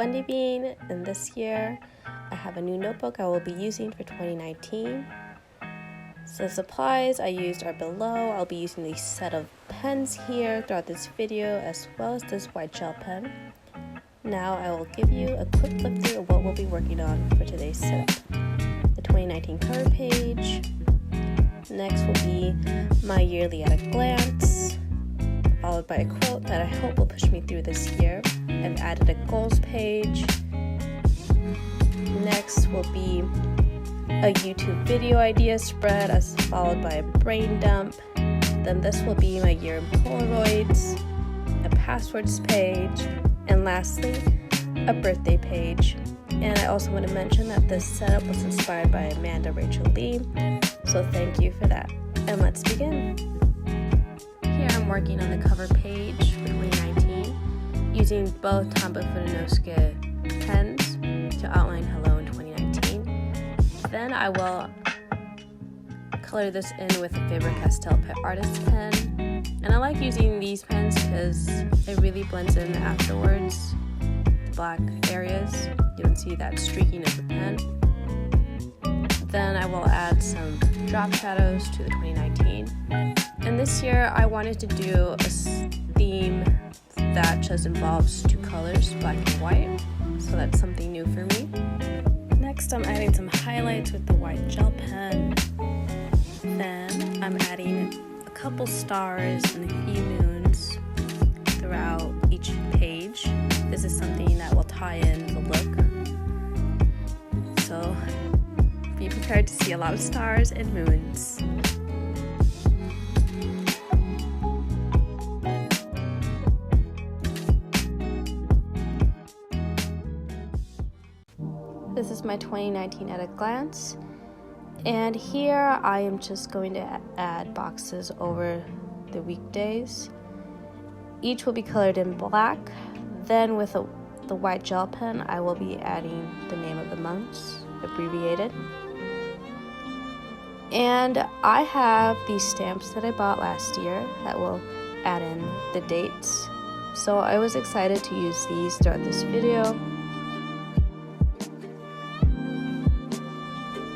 Wendy Bean, and this year I have a new notebook I will be using for 2019. So the supplies I used are below. I'll be using a set of pens here throughout this video, as well as this white gel pen. Now I will give you a quick flip through of what we'll be working on for today's setup. The 2019 cover page. Next will be my yearly at a glance, followed by a quote that I hope will push me through this year. I've added a goals page. Next will be a YouTube video idea spread, as followed by a brain dump. Then this will be my year in Polaroids, a passwords page, and lastly, a birthday page. And I also want to mention that this setup was inspired by Amanda Rachel Lee, so thank you for that. And let's begin. Here I'm working on the cover page for 2019, using both Tombow Fudenosuke pens to outline hello in 2019. Then I will color this in with a Faber-Castell Pet Artist pen. And I like using these pens because it really blends in afterwards, the black areas. You don't see that streaking of the pen. Then I will add some drop shadows to the 2019. And this year I wanted to do a theme that just involves two colors, black and white. So that's something new for me. Next I'm adding some highlights with the white gel pen. Then I'm adding a couple stars and a few moons throughout each page. This is something that will tie in the look. So be prepared to see a lot of stars and moons. This is my 2019 at a glance. And here I am just going to add boxes over the weekdays. Each will be colored in black. Then with the white gel pen, I will be adding the name of the months, abbreviated. And I have these stamps that I bought last year that will add in the dates. So I was excited to use these throughout this video.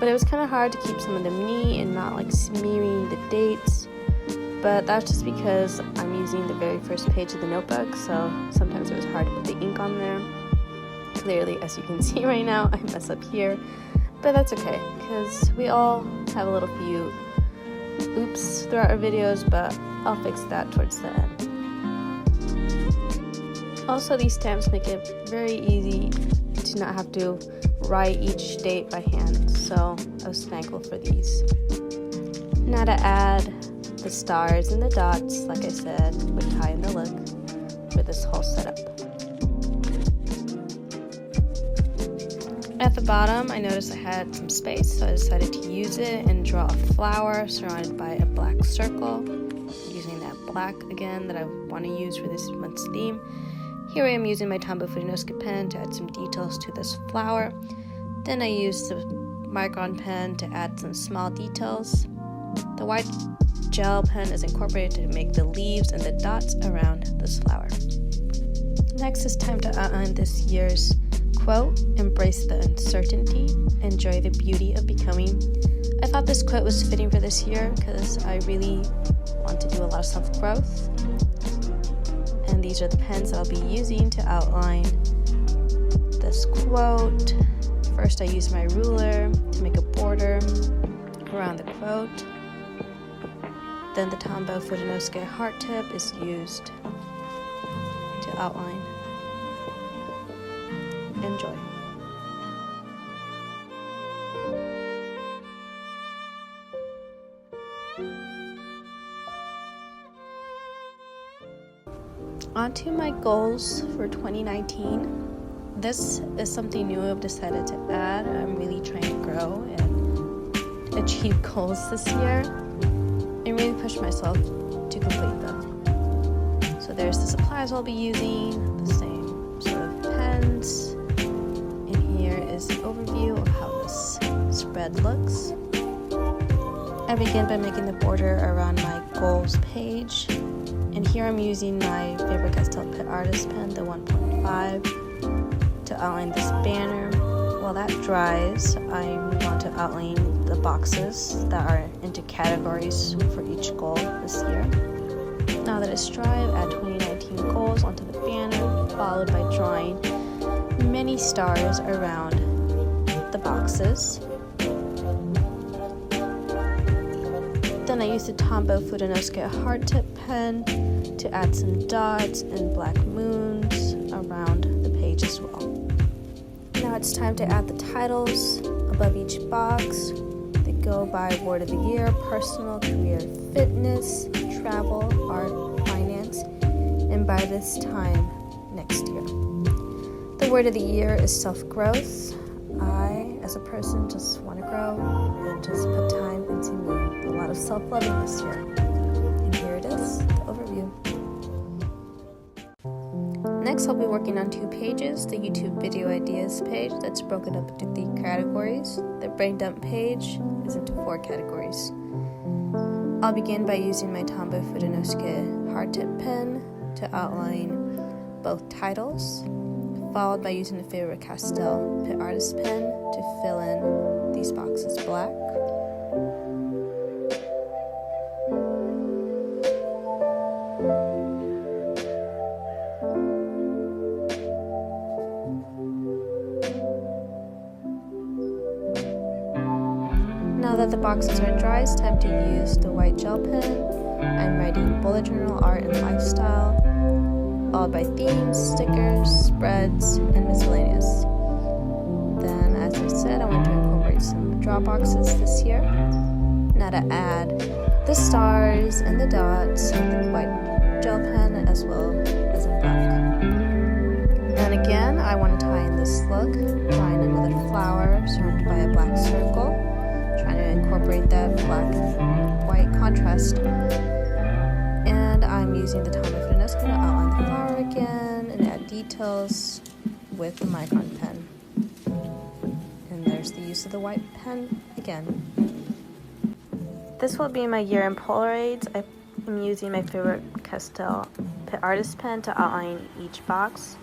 But it was kind of hard to keep some of them neat and not like smearing the dates. But that's just because I'm using the very first page of the notebook, so sometimes it was hard to put the ink on there. Clearly, as you can see right now, I mess up here. But that's okay, because we all have a little few oops throughout our videos, but I'll fix that towards the end. Also, these stamps make it very easy to not have to write each date by hand, so I was thankful for these. Now to add the stars and the dots, like I said, would tie in the look for this whole setup. At the bottom, I noticed I had some space, so I decided to use it and draw a flower surrounded by a black circle, using that black again that I want to use for this month's theme. Here I am using my Tombow Fudenosuke pen to add some details to this flower. Then I used the Micron pen to add some small details. The white gel pen is incorporated to make the leaves and the dots around this flower. Next is time to outline this year's quote, embrace the uncertainty, enjoy the beauty of becoming. I thought this quote was fitting for this year because I really want to do a lot of self-growth. And these are the pens that I'll be using to outline this quote. First I use my ruler to make a border around the quote. Then the Tombow Fudenosuke heart tip is used to outline. Enjoy. On to my goals for 2019. This is something new I've decided to add. I'm really trying to grow and achieve goals this year and really push myself to complete them. So there's the supplies I'll be using, the same sort of pens, and here is an overview of how this spread looks. I begin by making the border around my goals page, and here I'm using my Faber-Castell Pet Artist pen, the 1.5, to outline this banner. While that dries, I move on to outline the boxes that are into categories for each goal this year. Now that it's dry, I add 2019 goals onto the banner, followed by drawing many stars around the boxes. Then I use the Tombow Fudenosuke Hard Tip pen to add some dots and black moons around the page as well. Now it's time to add the titles above each box. They go by word of the year, personal, career, fitness, travel, art, finance, and by this time next year. The word of the year is self-growth. I, as a person, just want to grow and just put time into me. A lot of self-loving this year. And here it is, the overview. Next, I'll be working on 2 pages. The YouTube video ideas page that's broken up into 3 categories. The brain dump page is into 4 categories. I'll begin by using my Tombow Fudenosuke Hard Tip pen to outline both titles, followed by using the Faber-Castell Pit Artist pen to fill in these boxes black. Now that the boxes are dry, it's time to use the white gel pen. I'm writing bullet journal, art, and lifestyle, followed by themes, stickers, spreads, and miscellaneous. Then, as I said, I want to incorporate some draw boxes this year. Now to add the stars and the dots with the white gel pen as well as in black. And again, I want to tie in this look, drawing another flower surrounded by a black circle, trying to incorporate that black and white contrast. And I'm using the Tombow Fudenosuke to outline the flower again and add details with the Micron pen. And there's the use of the white pen again. This will be my year in Polaroids. I'm using my Faber-Castell Pit Artist pen to outline each box.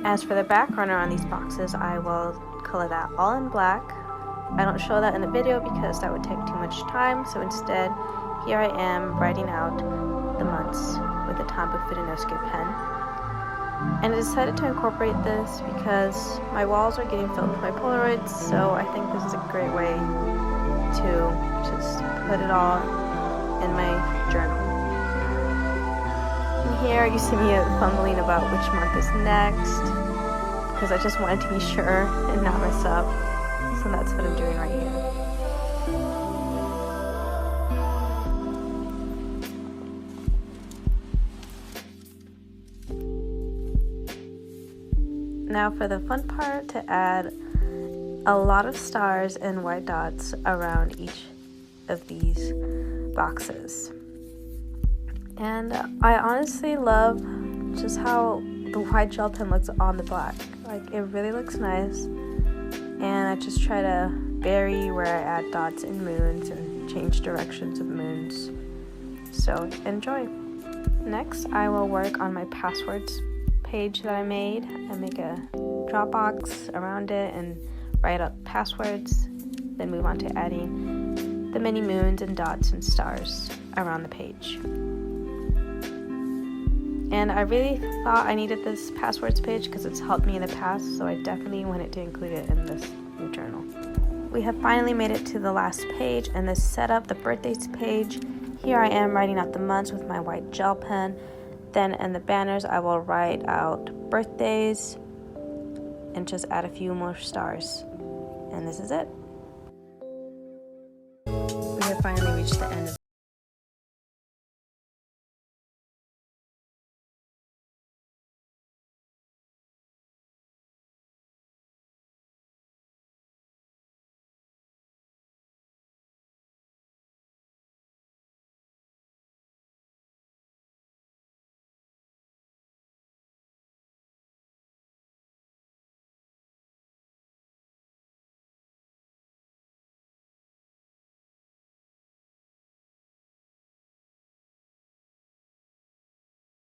As for the background on these boxes, I will color that all in black. I don't show that in the video because that would take too much time, so instead, here I am writing out the months with the Tombow Fudenosuke pen. And I decided to incorporate this because my walls are getting filled with my Polaroids, so I think this is a great way to just put it all in my journal. And here you see me fumbling about which month is next, because I just wanted to be sure and not mess up. So that's what I'm doing right here. Now for the fun part, to add a lot of stars and white dots around each of these boxes. And I honestly love just how the white gel pen looks on the black. Like, it really looks nice. And I just try to vary where I add dots and moons and change directions of moons. So enjoy. Next, I will work on my passwords page that I made. I make a Dropbox around it and write up passwords, then move on to adding the many moons and dots and stars around the page. And I really thought I needed this passwords page because it's helped me in the past, so I definitely wanted to include it in this new journal. We have finally made it to the last page, and this set up the birthdays page. Here I am writing out the months with my white gel pen. Then in the banners, I will write out birthdays and just add a few more stars. And this is it. We have finally reached the end of